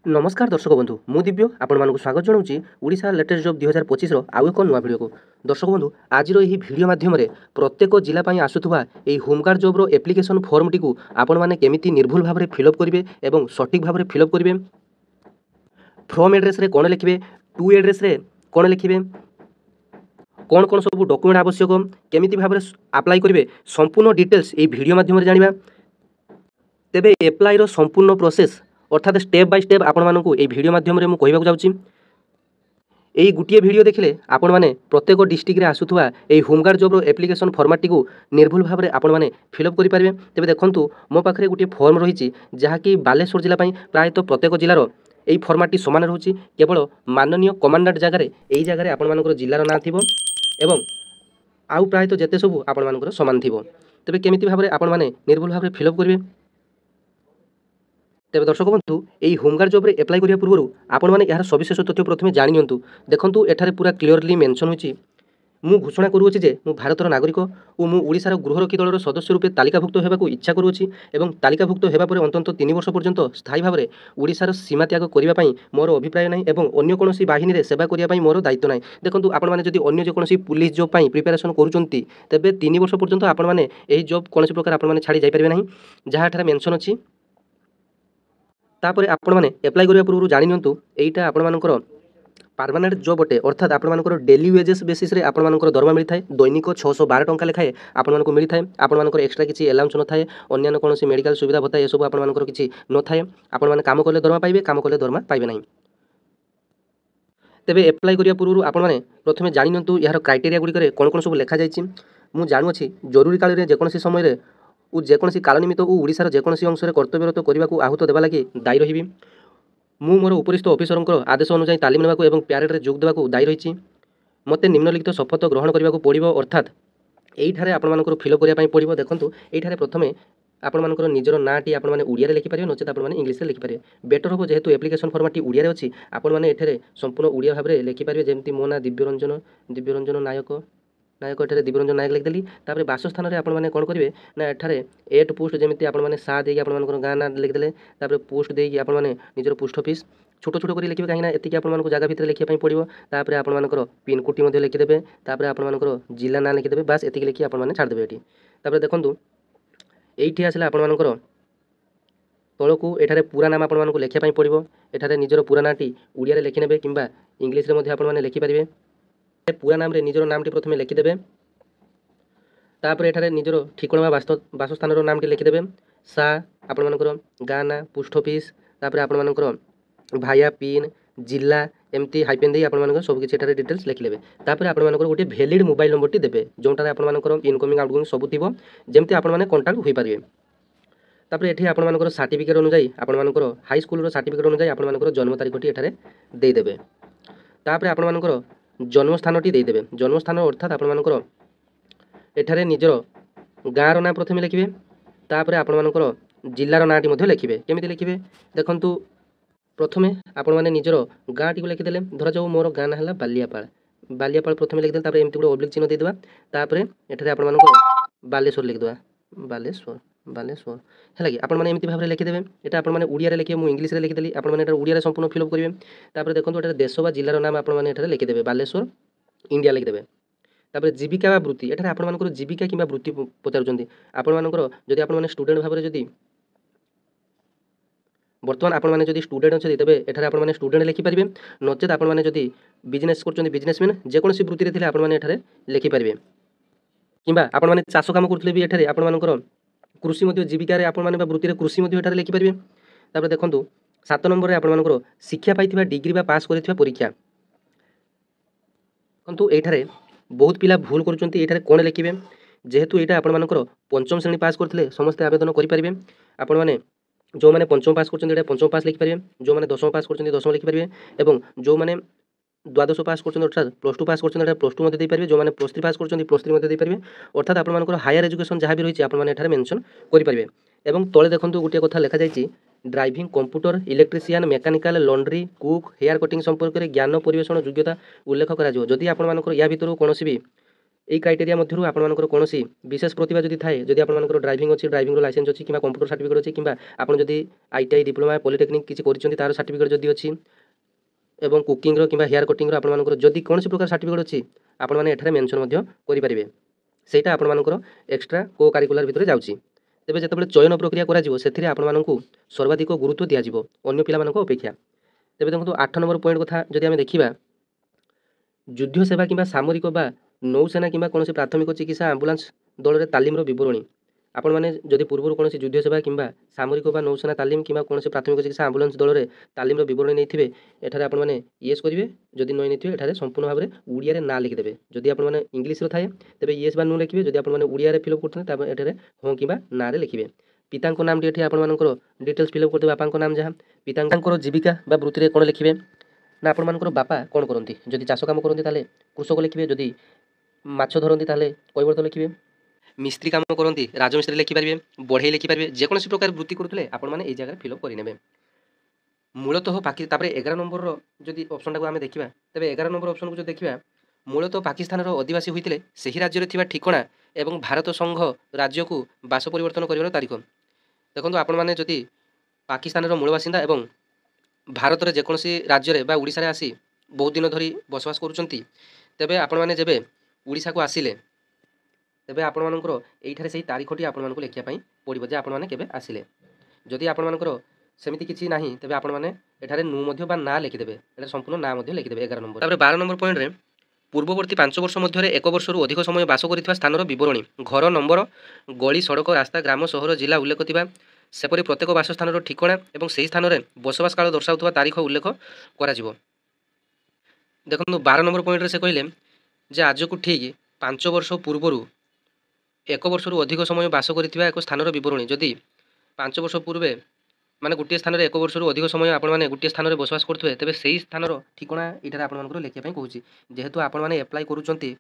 नमस्कार दर्शक बंधु मु दिव्य आपण मानक स्वागत जनाऊँगी ओडिशा लेटेस्ट जॉब 2025 आउ एक नुआ भिडियो को। दर्शक बंधु आज यही भिडियो माध्यम प्रत्येक जिला आसुवा यही home guard job application form T आपण मैंने केमिति निर्भुल भाव में फिलअप करेंगे और सठिक भाव में फिलअप करेंगे। फ्रॉम एड्रेस रे कौन लिखिए, टू एड्रेस रे कौन लिखिए, कौन कौन सब डॉक्यूमेंट आवश्यक, केमिति भाव में अप्लाई करेंगे, संपूर्ण डिटेल्स ये भिडियो माध्यम जाना। तेबे एप्लाई रो संपूर्ण प्रोसेस अर्थात स्टेप बाय स्टेप आपण मानकु ए भिडियो माध्यम रे मु कहबाक जाउची। एई गुटिए भिडियो देखिले आपण माने प्रत्येक डिस्ट्रिक्ट रे आसुथुवा एई होमगार्ड जॉब रो एप्लिकेशन फॉर्मेट टी को निर्भुल भाव में आपण माने फिलअप करि पारिबे। तेबे देखंतु मो पाखरे गुटिए फॉर्म रहिछि जहा कि बालेश्वर जिला पई प्रायतः प्रत्येक जिल्लार एई फॉर्मेट टी समान रहउछि। केवल माननीय कमांडेंट जगह रे एई जगह रे आपण मानकर जिल्लार नाम थिबो एवं आउ प्रायतः जेते सब आपण मानकर समान थिबो। तेबे केमिति भाव में आपण माने निर्भुल भाव में फिलअप करिवे। तेज दर्शक बंधु यही होमगार्ड जॉब रे एप्लाई करिया पूर्व आपण माने यार सविशेष तथ्य प्रथमे जानि नियंतु। देखंतु एठारे पूरा क्लियरली मेंशन होछि मु घोषणा करूछि जे मु भारतर नागरिक और मु ओडिशार गृहरक्षी दलर सदस्य रूपे तालिकाभुक्त हेबाकू इच्छा करूछि एवं तालिकाभुक्त हेबा परे अंतत 3 वर्ष पर्यंत स्थायी भाव में ओडिशार सीमा त्याग करिबा पई मोर अभिप्राय नाही एवं अन्य कोनोसी बाहिनी रे सेवा करिया पई मोर दायित्व नाही। देखंतु आपण माने जदि अन्य जे कोनोसी पुलिस जॉब पई प्रिपरेशन करूचंती तबे 3 वर्ष पर्यंत आपण माने एही जॉब कोनोसी प्रकार आपण माने छाडी जाई परिबे नाही जहा एठारे मेंशन अछि। तापर आपण माने एप्लाई करिया पूर्व जानि नियंतु एईटा आपण मानकर परमानेंट जॉब अटे अर्थात आपण मानकर डेली वेजेस बेसिस रे आपण मानकर दरमा मिलि थाए। दैनिक 612 टंका लेखाए आपण मानकर मिलि थाए। आपण मानकर एक्स्ट्रा किछि अलाउंस न थाए, अन्य कोनोसी मेडिकल सुविधा भत्ता ए सब आपण मानकर किछि न थाए। आपण माने काम करले दरमा पाइबे, काम करले दरमा पाइबे नाही। तेबे एप्लाई करिया पूर्व आपण माने प्रथमे जानि नियंतु यार क्राइटेरिया गुडी करे कोन कोन सब लेखा जाइछि। मु जानु अछि जरूरी काल रे जे कोनोसी समय रे उ जेकोसी काल निमित्त ओडिशार जेकोसी अंश कर्तव्यरत करने को आहूत देवा लगी दायी रही। मु मोर उपरिस्थ अफिसर आदेश अनुसार तालीम नेबाकू एवं प्यारेड रे जोग देबाकू दायी रही। मते निम्नलिखित शपथ ग्रहण करने को पड़ो अर्थात यहीठारे आपण मानकर फिलअप करने पड़ो। देखंतु यहीठारे प्रथमे आपण मानकर निजर नाटी आपण माने ओडिया रे लिखि पारिबे, नचेत आपण माने इंग्लिश रे लिखि पारिबे। बेटर हो जेहेतु एप्लिकेशन फॉर्मेट टी ओडिया रे अछि आपण माने एठारे संपूर्ण ओडिया भाव में लिखि पारिबे। जेमति मो ना दिव्यरंजन नायक नायक एठारे दिव्यरंजन नायक लिखिदेली। तापर बासस्थान रे आपण माने कोन करिवे ना एठारे एट पोस्ट जेमति आपण माने सा देकी आपण मानकर गाँ ना लिखिदेले। तापर पोस्ट देकी आपण माने निजर पोस्ट ऑफिस छोट छोट करी लिखिबे कहीं एतिकी आपण मानकर जगह भितर लिखिया पई पड़िबो। तापर आपण मानकर पिन कोड टी मध्ये लिखिदेबे। तापर आपण मानकर जिल्ला ना लिखिदेबे। बास एतिकी लिखि आपण माने छाड़ देबे एठी। तापर देखंतु एठी आसला आपण मानकर तळकू एठारे पूरा नाम आपण मानकर लिखिया पई पड़िबो। एठारे निजर पूरा नाटी ओडिया रे लिखि नेबे किंबा इंग्लिश रे मध्ये आपण माने लिखि परिबे। पूरा नाम रे निजर नामटी प्रथमे लिखिदेबे। तापर एठारे निजर ठिकणा बासस्थान नामटी लिखिदेबे। सा आपण मानकर गाँ ना पोस्ट ऑफिस तापर आपण मानकर भाया पिन जिला एमती हाइपेन दे आपण मानकर सब किछि एठारे डिटेल्स लिखिलेबे। तापर आपण मानकर गोटे वैलिड मोबाइल नंबर टी देबे जोंटारे आपण मानकर इनकमिंग आउटगोइंग सब थिबो जेमती आपण माने कांटेक्ट होई परिबे। तापर एठी आपण मानकर सर्टिफिकेट अनुसार आपण मानकर हाई स्कूल रो सर्टिफिकेट अनुसार आपण मानकर जन्म तारीख टी एठारे दे देबे। तापर आपण मानकर जन्म स्थान टी दे देबे। जन्म स्थान अर्थात आपण मानकर एठारे निजर गाँर ना प्रथमे लिखिबे। तापर आपण मानकर जिल्लार नाटी मध्ये लिखिबे। केमिति लिखिबे देखंतु प्रथमे आपण माने निजर गाँ टी को लिखिदेले। धरा जाऊ मोर गाँ ना हला बालियापाल प्रथमे लिखिदेले। तापर एमति गुडे ऑब्लिक चिन्ह दे देबा। तापर एठारे आपण मानकर बालेश्वर लिख देबा। बालेश्वर है कि आपण माने एमति भाव में लिखिदेबे। एटा आपण माने ओडिया रे लिखिबे, मु इंग्लिश रे लिखिदेली। आपण माने एटा ओडिया रे संपूर्ण फिलअप करिवे। तापर देखंतु एटा देश बा जिल्लार नाम आपण माने एठारे लिखिदेबे। बालेश्वर इंडिया लिखिदेबे। तापर जीविका बा वृत्ति एठारे आपण मानकर जीविका किंबा वृत्ति पचारुचंती आपण मानकर जदि आपण माने स्टूडेंट भाव में जदि वर्तमान आपण माने जदि स्टूडेंट अछि तबे एठारे आपण माने स्टूडेंट लिखि परिबे, नचेत आपण माने जदि बिजनेस करचंती बिजनेसमैन जे कोनोसी वृत्ति रे थिले आपण माने एठारे लिखि परिबे। किंबा आपण माने चाष काम करथले भी एठारे आपण मानकर कृषि मध्ये जीविका रे आपण माने बा वृत्ति रे कृषि मध्ये एठारे लिखि परिबे। तापर देखंतु 7 नंबर रे आपण मानकर शिक्षा पाइथिबा डिग्री बा पास करिथिबा परीक्षा किंतु एठारे बहुत पिला भूल करूचंती। एठारे कोन लिखिबे जेहेतु एटा आपण मानकर पंचम श्रेणी पास करथिले समस्त आवेदन करि परिबे। आपण माने जो माने पंचम पास करचंती एटा पंचम पास लिखि परिबे। जो माने दशम पास करचंती दशम लिखि परिबे एवं जो माने द्वादश पास करचंती अर्थात प्लस 2 पास करचंती एटा प्लस 2 मध्ये दे परिबे। जो माने प्लस 3 पास करचंती प्लस 3 मध्ये दे परिबे। अर्थात आपण मानकर हायर एजुकेशन जहाँ भी रही आपण माने एठारे मेंशन करि परिबे। एवं तळे देखंतु गोटे कथा लिखा जायछि driving computer electrician mechanical laundry cook hair cutting संपर्क में ज्ञान परिवेशन योग्यता उल्लेख करा। जदि आपण मानकर या भितर कोनोसी भी এই କ୍ରାଇଟେରିଆ ମଧ୍ୟରୁ ଆପଣମାନଙ୍କର କୌଣସି ବିଶେଷ ପ୍ରତିଭା ଯଦି ଥାଏ, ଯଦି ଆପଣମାନଙ୍କର ଡ୍ରାଇଭିଂ ଅଛି, ଡ୍ରାଇଭିଂର ଲାଇସେନ୍ସ ଅଛି, କିମ୍ବା କମ୍ପ୍ୟୁଟର ସାର୍ଟିଫିକେଟ୍ ଅଛି, କିମ୍ବା ଆପଣ ଯଦି ITI ଡିପ୍ଲୋମା ପଲିଟେକ୍ନିକ୍ କିଛି କରିଛନ୍ତି ତାର ସାର୍ଟିଫିକେଟ୍ ଯଦି ଅଛି, ଏବଂ କୁକିଂର କିମ୍ବା ହେୟାର କଟିଂର ଆପଣମାନଙ୍କର ଯଦି କୌଣସି ପ୍ରକାର ସାର୍ଟିଫିକେଟ୍ ଅଛି, ଆପଣମାନେ ଏଠାରେ ମେନସନ୍ ମଧ୍ୟ କରିପାରିବେ। ସେଇଟା ଆପଣମାନଙ୍କର ଏକ୍ସଟ୍ରା କୋ କାରିକୁଲାର ଭିତରେ ଯାଉଛି। ତେବେ ଯେତେବେଳେ ଚୟନ ପ୍ରକ୍ରିୟା କରାଯିବ ସେଥିରେ ଆପଣମାନଙ୍କୁ ସର୍ବାଧିକ ଗୁରୁତ୍ୱ ଦିଆଯିବ ଅନ୍ୟ ପିଲାମାନଙ୍କ ଅପେକ୍ଷା। ତେବେ ଦେଖନ୍ତୁ 8 ନମ୍ବର ପଏଣ୍ଟ କଥା ଯଦି ଆମେ ଦେଖିବା, ଯୁଦ୍ଧ ସେବା କିମ୍ବା ସାମରିକ ବା ନୌସେନା କିମ୍ବା କୌଣସି ପ୍ରାଥମିକ ଚିକିତ୍ସା ଆମ୍ବୁଲାନ୍ସ ଦଳରେ ତାଲିମର ବିବରଣୀ। ଆପଣମାନେ ଯଦି ପୂର୍ବରୁ କୌଣସି ଯୁଦ୍ଧ ସେବା କିମ୍ବା ସାମରିକ ବା ନୌସେନା ତାଲିମ କିମ୍ବା କୌଣସି ପ୍ରାଥମିକ ଚିକିତ୍ସା ଆମ୍ବୁଲାନ୍ସ ଦଳରେ ତାଲିମର ବିବରଣୀ ନେଇଥିବେ, ଏଠାରେ ଆପଣମାନେ ୟେସ୍ କରିବେ। ଯଦି ନ ନେଇଥିବେ ଏଠାରେ ସମ୍ପୂର୍ଣ୍ଣ ଭାବରେ ଓଡ଼ିଆରେ ନାଁ ଲେଖିଦେବେ। ଯଦି ଆପଣମାନେ ଇଂଲିଶରେ ଥାଏ ତେବେ ୟେସ୍ ବା ନୋ ଲେଖିବେ। ଯଦି ଆପଣମାନେ ଓଡ଼ିଆରେ ଫିଲ୍ଅପ୍ କରୁଛନ୍ତି ତାପରେ ଏଠାରେ ହଁ କିମ୍ବା ନାଁରେ ଲେଖିବେ। ପିତାଙ୍କ ନାମଟି ଏଠି ଆପଣମାନଙ୍କର ଡିଟେଲ୍ସ ଫିଲ୍ଅପ୍ କରିଦେବେ। ବାପାଙ୍କ ନାମ ଯାହା, ପିତାଙ୍କର ଜୀବିକା ବା ବୃତ୍ତିରେ କ'ଣ ଲେଖିବେ ନା ଆପଣମାନଙ୍କର ବାପା କ'ଣ କରନ୍ତି। ଯଦି ଚାଷ କାମ କରନ୍ତି ତାହେଲେ କୃଷକ ଲେଖିବେ। ଯଦି ମାଛ ଧରନ୍ତି ତାହେଲେ କୈବର୍ତ୍ତ ଲେଖିବେ। ମିସ୍ତ୍ରୀ କାମ କରନ୍ତି ରାଜମିସ୍ତ୍ରୀ ଲେଖିପାରିବେ, ବଢ଼େଇ ଲେଖିପାରିବେ। ଯେକୌଣସି ପ୍ରକାର ବୃତ୍ତି କରୁଥିଲେ ଆପଣମାନେ ଏଇ ଜାଗାରେ ଫିଲ୍ଅପ୍ କରିନେବେ। ମୂଳତଃ ତାପରେ 11 ନମ୍ବରର ଯଦି ଅପସନ୍ଟାକୁ ଆମେ ଦେଖିବା, ତେବେ 11 ନମ୍ବର ଅପସନ୍କୁ ଯଦି ଦେଖିବା, ମୂଳତଃ ପାକିସ୍ତାନର ଅଧିବାସୀ ହୋଇଥିଲେ ସେହି ରାଜ୍ୟରେ ଥିବା ଠିକଣା ଏବଂ ଭାରତ ସଂଘ ରାଜ୍ୟକୁ ବାସ ପରିବର୍ତ୍ତନ କରିବାର ତାରିଖ। ଦେଖନ୍ତୁ ଆପଣମାନେ ଯଦି ପାକିସ୍ତାନର ମୂଳ ବାସିନ୍ଦା ଏବଂ ଭାରତରେ ଯେକୌଣସି ରାଜ୍ୟରେ ବା ଓଡ଼ିଶାରେ ଆସି ବହୁତ ଦିନ ଧରି ବସବାସ କରୁଛନ୍ତି, ତେବେ ଆପଣମାନେ ଯେବେ ଓଡ଼ିଶାକୁ ଆସିଲେ ତେବେ ଆପଣମାନଙ୍କର ଏଇଠାରେ ସେହି ତାରିଖଟି ଆପଣମାନଙ୍କୁ ଲେଖିବା ପାଇଁ ପଡ଼ିବ ଯେ ଆପଣମାନେ କେବେ ଆସିଲେ। ଯଦି ଆପଣମାନଙ୍କର ସେମିତି କିଛି ନାହିଁ ତେବେ ଆପଣମାନେ ଏଠାରେ ନୁ ମଧ୍ୟ ବା ନାଁ ଲେଖିଦେବେ। ଏଠାରେ ସମ୍ପୂର୍ଣ୍ଣ ନାଁ ମଧ୍ୟ ଲେଖିଦେବେ 11 ନମ୍ବର। ତାପରେ 12 ନମ୍ବର ପଏଣ୍ଟରେ ପୂର୍ବବର୍ତ୍ତୀ 5 ବର୍ଷ ମଧ୍ୟରେ 1 ବର୍ଷରୁ ଅଧିକ ସମୟ ବାସ କରିଥିବା ସ୍ଥାନର ବିବରଣୀ, ଘର ନମ୍ବର, ଗଳି, ସଡ଼କ, ରାସ୍ତା, ଗ୍ରାମ, ସହର, ଜିଲ୍ଲା ଉଲ୍ଲେଖ ଥିବା ସେପରି ପ୍ରତ୍ୟେକ ବାସସ୍ଥାନର ଠିକଣା ଏବଂ ସେହି ସ୍ଥାନରେ ବସବାସ କାଳ ଦର୍ଶାଉଥିବା ତାରିଖ ଉଲ୍ଲେଖ କରାଯିବ। ଦେଖନ୍ତୁ 12 ନମ୍ବର ପଏଣ୍ଟରେ ସେ କହିଲେ ଯେ ଆଜକୁ ଠିକ୍ 5 ବର୍ଷ ପୂର୍ବରୁ 1 ବର୍ଷରୁ ଅଧିକ ସମୟ ବାସ କରିଥିବା ଏକ ସ୍ଥାନର ବିବରଣୀ। ଯଦି 5 ବର୍ଷ ପୂର୍ବେ ମାନେ ଗୋଟିଏ ସ୍ଥାନରେ 1 ବର୍ଷରୁ ଅଧିକ ସମୟ ଆପଣମାନେ ଗୋଟିଏ ସ୍ଥାନରେ ବସବାସ କରୁଥିବେ, ତେବେ ସେହି ସ୍ଥାନର ଠିକଣା ଏଇଠାରେ ଆପଣମାନଙ୍କର ଲେଖିବା ପାଇଁ କହୁଛି। ଯେହେତୁ ଆପଣମାନେ ଆପ୍ଲାଏ କରୁଛନ୍ତି,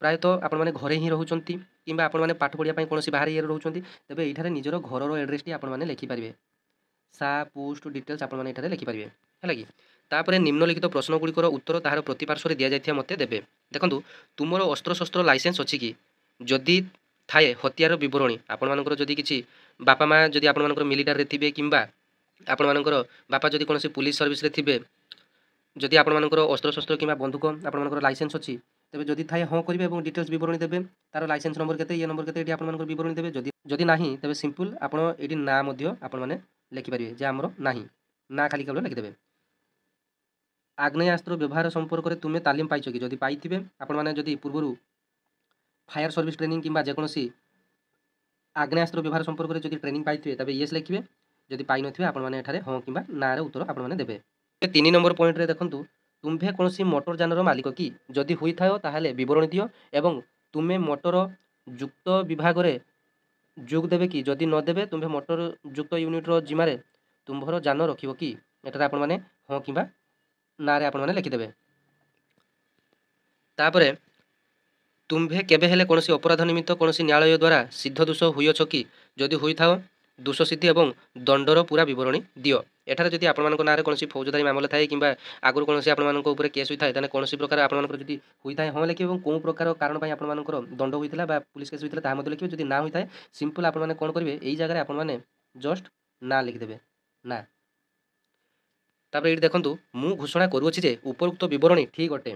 ପ୍ରାୟତଃ ଆପଣମାନେ ଘରେ ହିଁ ରହୁଛନ୍ତି କିମ୍ବା ଆପଣମାନେ ପାଠ ପଢ଼ିବା ପାଇଁ କୌଣସି ବାହାରେ ଇଏରେ ରହୁଛନ୍ତି, ତେବେ ଏଇଠାରେ ନିଜର ଘରର ଆଡ୍ରେସଟି ଆପଣମାନେ ଲେଖିପାରିବେ। ସା ପୋଷ୍ଟ ଡିଟେଲ୍ସ ଆପଣମାନେ ଏଠାରେ ଲେଖିପାରିବେ, ହେଲା କି। ତାପରେ ନିମ୍ନଲିଖିତ ପ୍ରଶ୍ନଗୁଡ଼ିକର ଉତ୍ତର ତାହାର ପ୍ରତିପାର୍ଶ୍ୱରେ ଦିଆଯାଇଥିବା ମୋତେ ଦେବେ। ଦେଖନ୍ତୁ, ତୁମର ଅସ୍ତ୍ରଶସ୍ତ୍ର ଲାଇସେନ୍ସ ଅଛି କି? ଯଦି ଥାଏ ହତିଆର ବିବରଣୀ, ଆପଣମାନଙ୍କର ଯଦି କିଛି ବାପା ମା ଯଦି ଆପଣମାନଙ୍କର ମିଲିଟାରୀରେ ଥିବେ କିମ୍ବା ଆପଣମାନଙ୍କର ବାପା ଯଦି କୌଣସି ପୁଲିସ ସର୍ଭିସରେ ଥିବେ, ଯଦି ଆପଣମାନଙ୍କର ଅସ୍ତ୍ରଶସ୍ତ୍ର କିମ୍ବା ବନ୍ଧୁକ ଆପଣମାନଙ୍କର ଲାଇସେନ୍ସ ଅଛି, ତେବେ ଯଦି ଥାଏ ହଁ କରିବେ ଏବଂ ଡିଟେଲ୍ସ ବିବରଣୀ ଦେବେ। ତାର ଲାଇସେନ୍ସ ନମ୍ବର କେତେ, ଇଏ ନମ୍ବର କେତେ, ଏଠି ଆପଣମାନଙ୍କର ବିବରଣୀ ଦେବେ। ଯଦି ନାହିଁ ତେବେ ସିମ୍ପଲ୍ ଆପଣ ଏଠି ନାଁ ମଧ୍ୟ ଆପଣମାନେ ଲେଖିପାରିବେ ଯେ ଆମର ନାହିଁ, ନାଁ ଖାଲି କେବଳ ଲେଖିଦେବେ। ଆଗ୍ନେୟାସ୍ତ୍ର ବ୍ୟବହାର ସମ୍ପର୍କରେ ତୁମେ ତାଲିମ ପାଇଛ କି? ଯଦି ପାଇଥିବେ ଆପଣମାନେ ଯଦି ପୂର୍ବରୁ ଫାୟାର ସର୍ଭିସ ଟ୍ରେନିଂ କିମ୍ବା ଯେକୌଣସି ଆଗ୍ନେୟାସ୍ତ୍ର ବ୍ୟବହାର ସମ୍ପର୍କରେ ଯଦି ଟ୍ରେନିଂ ପାଇଥିବେ ତେବେ ୟେସ୍ ଲେଖିବେ। ଯଦି ପାଇନଥିବେ ଆପଣମାନେ ଏଠାରେ ହଁ କିମ୍ବା ନାଁରେ ଉତ୍ତର ଆପଣମାନେ ଦେବେ। 3 ନମ୍ବର ପଏଣ୍ଟରେ ଦେଖନ୍ତୁ, ତୁମ୍ଭେ କୌଣସି ମୋଟର ଯାନର ମାଲିକ କି? ଯଦି ହୋଇଥାଅ ତାହେଲେ ବିବରଣୀ ଦିଅ ଏବଂ ତୁମେ ମୋଟର ଯୁକ୍ତ ବିଭାଗରେ ଯୋଗ ଦେବେ କି? ଯଦି ନ ଦେବେ ତୁମ୍ଭେ ମୋଟର ଯୁକ୍ତ ୟୁନିଟ୍ର ଜିମାରେ ତୁମ୍ଭର ଯାନ ରଖିବ କି? ଏଠାରେ ଆପଣମାନେ ହଁ କିମ୍ବା ନାଁରେ ଆପଣମାନେ ଲେଖିଦେବେ। ତାପରେ ତୁମ୍ଭେ କେବେ ହେଲେ କୌଣସି ଅପରାଧ ନିମିତ୍ତ କୌଣସି ନ୍ୟାୟାଳୟ ଦ୍ୱାରା ସିଦ୍ଧ ଦୋଷ ହୋଇଅଛ କି? ଯଦି ହୋଇଥାଅ ଦୋଷ ସିଦ୍ଧି ଏବଂ ଦଣ୍ଡର ପୁରା ବିବରଣୀ ଦିଅ। ଏଠାରେ ଯଦି ଆପଣମାନଙ୍କ ନାଁରେ କୌଣସି ଫୌଜଦାରୀ ମାମଲା ଥାଏ କିମ୍ବା ଆଗରୁ କୌଣସି ଆପଣମାନଙ୍କ ଉପରେ କେସ୍ ହୋଇଥାଏ, ତାହେଲେ କୌଣସି ପ୍ରକାର ଆପଣମାନଙ୍କର ଯଦି ହୋଇଥାଏ ହଁ ଲେଖିବେ ଏବଂ କେଉଁ ପ୍ରକାର କାରଣ ପାଇଁ ଆପଣମାନଙ୍କର ଦଣ୍ଡ ହୋଇଥିଲା ବା ପୁଲିସ କେସ୍ ହୋଇଥିଲା ତାହା ମଧ୍ୟ ଲେଖିବେ। ଯଦି ନା ହୋଇଥାଏ ସିମ୍ପଲ୍ ଆପଣମାନେ କ'ଣ କରିବେ, ଏଇ ଜାଗାରେ ଆପଣମାନେ ଜଷ୍ଟ ନା ଲେଖିଦେବେ, ନା। ତାପରେ ଏଇଠି ଦେଖନ୍ତୁ, ମୁଁ ଘୋଷଣା କରୁଅଛି ଯେ ଉପରୋକ୍ତ ବିବରଣୀ ଠିକ୍ ଅଟେ।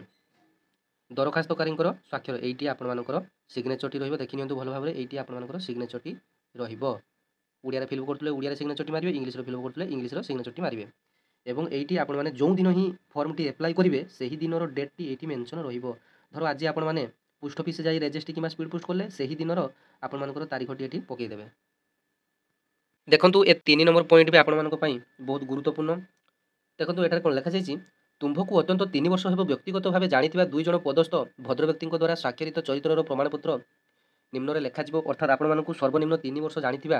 ଦରଖାସ୍ତକାରୀଙ୍କର ସ୍ୱାକ୍ଷର, ଏଇଟି ଆପଣମାନଙ୍କର ସିଗ୍ନେଚରଟି ରହିବ। ଦେଖିନିଅନ୍ତୁ ଭଲ ଭାବରେ, ଏଇଟି ଆପଣମାନଙ୍କର ସିଗ୍ନେଚରଟି ରହିବ। ଓଡ଼ିଆରେ ଫିଲ୍ଅପ୍ କରୁଥିଲେ ଓଡ଼ିଆରେ ସିଗ୍ନେଚରଟି ମାରିବେ, ଇଂଲିଶରେ ଫିଲ୍ଅପ୍ କରୁଥିଲେ ଇଂଲିଶର ସିଗ୍ନେଚରଟି ମାରିବେ। ଏବଂ ଏଇଠି ଆପଣମାନେ ଯେଉଁ ଦିନ ହିଁ ଫର୍ମଟି ଆପ୍ଲାଏ କରିବେ ସେହି ଦିନର ଡେଟ୍ଟି ଏଇଠି ମେନସନ୍ ରହିବ। ଧର ଆଜି ଆପଣମାନେ ପୋଷ୍ଟ ଅଫିସ୍ ଯାଇ ରେଜିଷ୍ଟ୍ରି କିମ୍ବା ସ୍ପିଡ୍ ପୋଷ୍ଟ କଲେ, ସେହି ଦିନର ଆପଣମାନଙ୍କର ତାରିଖଟି ଏଠି ପକାଇଦେବେ। ଦେଖନ୍ତୁ, ଏ 3 ନମ୍ବର ପଏଣ୍ଟ ବି ଆପଣମାନଙ୍କ ପାଇଁ ବହୁତ ଗୁରୁତ୍ୱପୂର୍ଣ୍ଣ। ଦେଖନ୍ତୁ ଏଠାରେ କ'ଣ ଲେଖାଯାଇଛି, ତୁମ୍ଭକୁ ଅତ୍ୟନ୍ତ 3 ବର୍ଷ ହେବ ବ୍ୟକ୍ତିଗତ ଭାବେ ଜାଣିଥିବା 2 ଜଣ ପଦସ୍ଥ ଭଦ୍ରବ୍ୟକ୍ତିଙ୍କ ଦ୍ୱାରା ସ୍ୱାକ୍ଷରିତ ଚରିତ୍ରର ପ୍ରମାଣପତ୍ର ନିମ୍ନରେ ଲେଖାଯିବ। ଅର୍ଥାତ୍ ଆପଣମାନଙ୍କୁ ସର୍ବନିମ୍ନ 3 ବର୍ଷ ଜାଣିଥିବା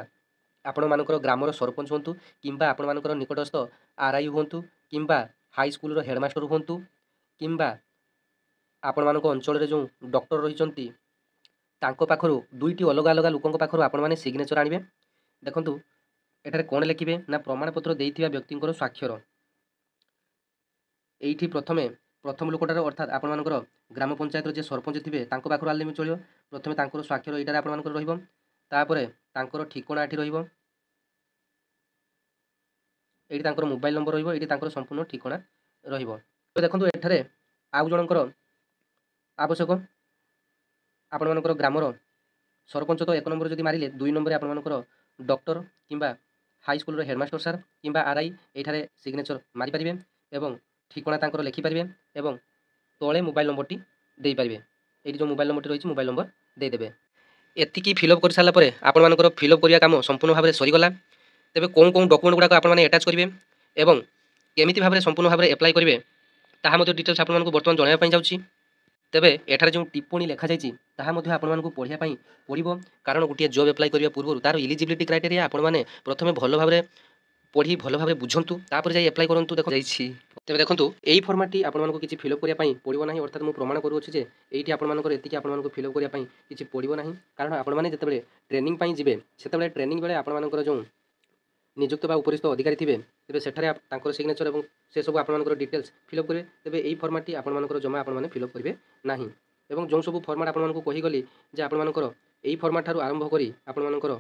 ଆପଣମାନଙ୍କର ଗ୍ରାମର ସରପଞ୍ଚ ହୁଅନ୍ତୁ କିମ୍ବା ଆପଣମାନଙ୍କର ନିକଟସ୍ଥ RI ହୁଅନ୍ତୁ କିମ୍ବା ହାଇସ୍କୁଲର ହେଡ଼ମାଷ୍ଟର ହୁଅନ୍ତୁ କିମ୍ବା ଆପଣମାନଙ୍କ ଅଞ୍ଚଳରେ ଯେଉଁ ଡକ୍ଟର ରହିଛନ୍ତି ତାଙ୍କ ପାଖରୁ 2ଟି ଅଲଗା ଅଲଗା ଲୋକଙ୍କ ପାଖରୁ ଆପଣମାନେ ସିଗ୍ନେଚର ଆଣିବେ। ଦେଖନ୍ତୁ ଏଠାରେ କ'ଣ ଲେଖିବେ ନା ପ୍ରମାଣପତ୍ର ଦେଇଥିବା ବ୍ୟକ୍ତିଙ୍କର ସ୍ୱାକ୍ଷର। ଏଇଠି ପ୍ରଥମେ प्रथम लोकटार अर्थात आपणमानकर ग्राम पंचायत जे सरपंच थे तांको पाखरु आनले चलियो। प्रथमे तांकर स्वाक्षर एटार आपणमानकर रहिबो, तापर तांकर ठिकणा एठी रहिबो, एठी तांकर मोबाइल नंबर रहिबो, एठी तांकर संपूर्ण ठिकणा रहिबो। तो देखंतु एठारे आउ जनकर आवश्यक आपणमानकर ग्रामर सरपंच तो 1 नंबर जदि मारिले 2 नंबर आपणमानकर डॉक्टर किंबा हाई स्कूल हेडमास्टर सार किंबा आरआई एठारे सिग्नेचर मारि पारिबे एवं ठिकणा तांकर लिखि पारिबे एवं तले मोबाइल नंबरटी दे पारिबे। एठी जो मोबाइल नंबरटी रहिछि मोबाइल नंबर दे देबे। एतिकी फिलअप कर सारा परे आपणमानकर फिलअप करिया काम संपूर्ण भाबरे सरीगला। तेबे कोन कोन डॉक्यूमेंट गुडाक आपण माने अटैच करिवे एवं केमिति भाबरे संपूर्ण भाबरे अप्लाई करिवे ताहा मध्ये डिटेल्स आपण मानकु वर्तमान जणाया पई जाउछि। तेबे एठारे जो टिप्पणी लिखा जाइछि ताहा मध्ये आपण मानकु पढिया पई पडिबो, कारण गोटिए जॉब अप्लाई करिया पूर्व तार एलिजिबिलिटी क्राइटेरिया आपण माने प्रथमे भलो भाबरे पढ़ी भल भाव बुझंतु तापर जाई अप्लाई करंतु। देखो जाइछि तेबे देखंतु एई फॉर्मेटटी आपण मानकु किछि फिलअप करिया पई पडिबो नाही, अर्थात मु प्रमाण करूछि जे एइठी आपण मानकर एतिकी आपण मानकु फिलअप करिया पई किछि पडिबो नाही, कारण आपण माने जतेबेले ट्रेनिंग पई जिबे सेतेबेले ट्रेनिंग बेले आपण मानकर जो नियुक्त बा उपरिस्थ अधिकारी थिबे तेबे सेठारे तांकर सिग्नेचर एवं से सब आपण मानकर डिटेल्स फिलअप करिवे। तेबे एई फॉर्मेटटी आपण मानकर जमा आपण माने फिलअप करिवे नाही। एवं जो सब फॉर्मेट आपण मानकु कहि गली जे आपण मानकर एई फॉर्मेट थारु आरंभ करी आपण मानकर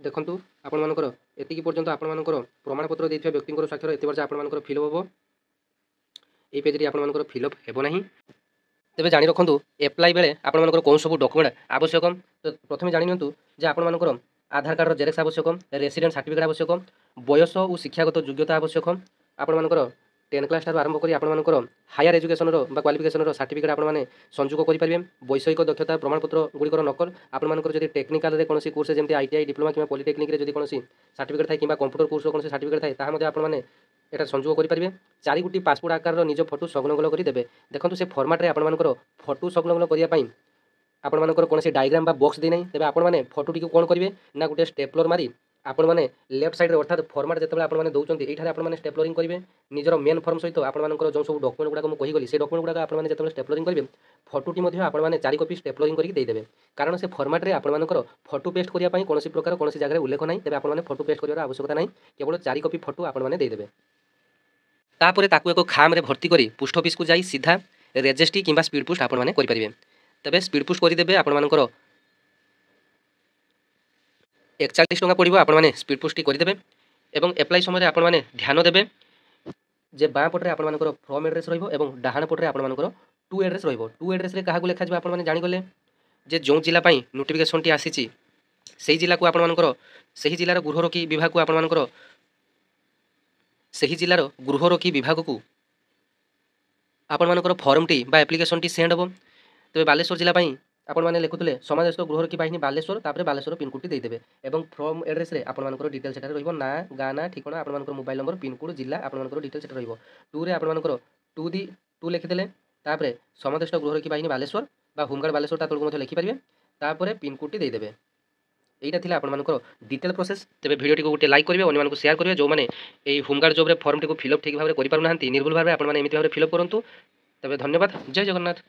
देखंतु आपण मानकर एतिकी पर्यंत आपण मानकर प्रमाणपत्र देथिबा व्यक्तिଙ୍କର स्वाक्षर एते वर्ष आपण मानकर फिलअप होबो। ए पेज रे आपण मानकर फिलअप हेबो नाही। तेबे जानि रखंतु अप्लाई बेले आपण मानकर कोन सब डॉक्यूमेंट आवश्यक। तो प्रथमे जानि नियंतु जे आपण मानकर आधार कार्ड रो जेरक्स आवश्यक, रेसिडेंट सर्टिफिकेट आवश्यक, वयस और शिक्षागत योग्यता आवश्यक। आपण मानकर 10 क्लास ठार आरंभ करी आपण मानकर हायर एजुकेशन रो बा क्वालिफिकेशन रो सर्टिफिकेट आपण माने संयोग करि परिबे। वैषयिक दक्षता प्रमाणपत्र गुड़िकर नकल आपण मानकर जदि टेक्निकल रे कोनोसी कोर्स जेमति आईटीआई डिप्लोमा किबा पॉलिटेक्निक रे जदि कोनोसी सर्टिफिकेट थाय किबा कंप्यूटर कोर्स रो कोनोसी सर्टिफिकेट थाय ताहा मध्ये आपण माने एटा संयोग करि परिबे। 4 गुटी पासपोर्ट आकार रो निज फोटो संलग्न करि देबे। देखंतु से फॉर्मेट रे आपण मानकर फोटो संलग्न करिया पई आपण मानकर कोनोसी डायग्राम बा बॉक्स दे नै। तेबे आपण माने फोटो टिकु कोन करिवे ना गुटे स्टेपलर मारी आपण माने लेफ्ट साइड रे अर्थात फॉर्मेट जेतेबेले आपण माने दउचंती एठारे आपण माने स्टेपलरिंग करिवे निजर मेन फॉर्म सहित आपण मानकर जो सब डॉक्यूमेंट गुडा को कहि गली से डॉक्यूमेंट गुडा आपण माने जेतेबेले स्टेपलरिंग करिवे फोटोटी मध्ये आपण माने 4 कॉपी स्टेपलरिंग करि दे देबे, कारण से फॉर्मेट रे आपण मानकर फोटो पेस्ट करिया पई कोनोसी प्रकार कोनोसी जगह रे उल्लेख नै। तेबे आपण माने फोटो पेस्ट करिवार आवश्यकता नै, केवल 4 कॉपी फोटो आपण माने दे देबे। तापरे ताकू एको खाम रे भर्ती करी पोस्ट ऑफिस को जाई सीधा रजिस्ट्री किंबा स्पीड पोस्ट आपण माने करि परिबे। तबे स्पीड पोस्ट करि देबे आपण मानकर 41 टका पड़ो आपण मैंने स्पीड पोस्ट कर देबे। एवं एप्लाई समय आपण मैंने ध्यान देबे जे बाँ पटे आपण मानकर फ्रम एड्रेस रहिबो एवं डाहाण पटे आपण मानकर टू एड्रेस रहिबो। टू एड्रेस रे काहाकू लेखा जिवो आपण माने जानि गले जे जो जिला पई नोटिफिकेशन टी आसीची सेही जिला को आपण मानकर सेही जिलार गृहरक्षी विभाग को आपण मानकर सेही जिलार गृहरक्षी विभाग को आपण मानकर फॉर्म टी बा एप्लिकेशन टी सेंड हबो। तबे बालेश्वर जिला पई आपण माने लिखुतले समादेश गृहरक्षी बाहिनी बालेश्वर तापर बालेश्वर पिनकोड दे देबे एवं फ्रॉम एड्रेस रे आपण मानकर डिटेल्स सेटा रहइबो ना गाँ ना ठिकाना आपण मानकर मोबाइल नंबर पिनकोड जिला आपण मानकर डिटेल्स सेटा रहइबो। टू रे आपण मानकर टू लिखि देले तापर समादेश गृहरक्षी बाहिनी बालेश्वर बा होमगार्ड बालेश्वर ता तळको मथे लिखि परिबे तापर पिनकोड दे देबे। एटा थिला आपण मानकर डिटेल प्रोसेस। तबे वीडियो को गोटे लाइक करिवे, अन्य मानकु शेयर करिवे। जो माने एई होमगार्ड जॉब रे फॉर्म टी को फिलअप ठीक भाबरे करि पारु नाहंती निर्भुल भाबरे आपण माने एमिति भाबरे फिलअप करंतु। तबे धन्यवाद। जय जगन्नाथ।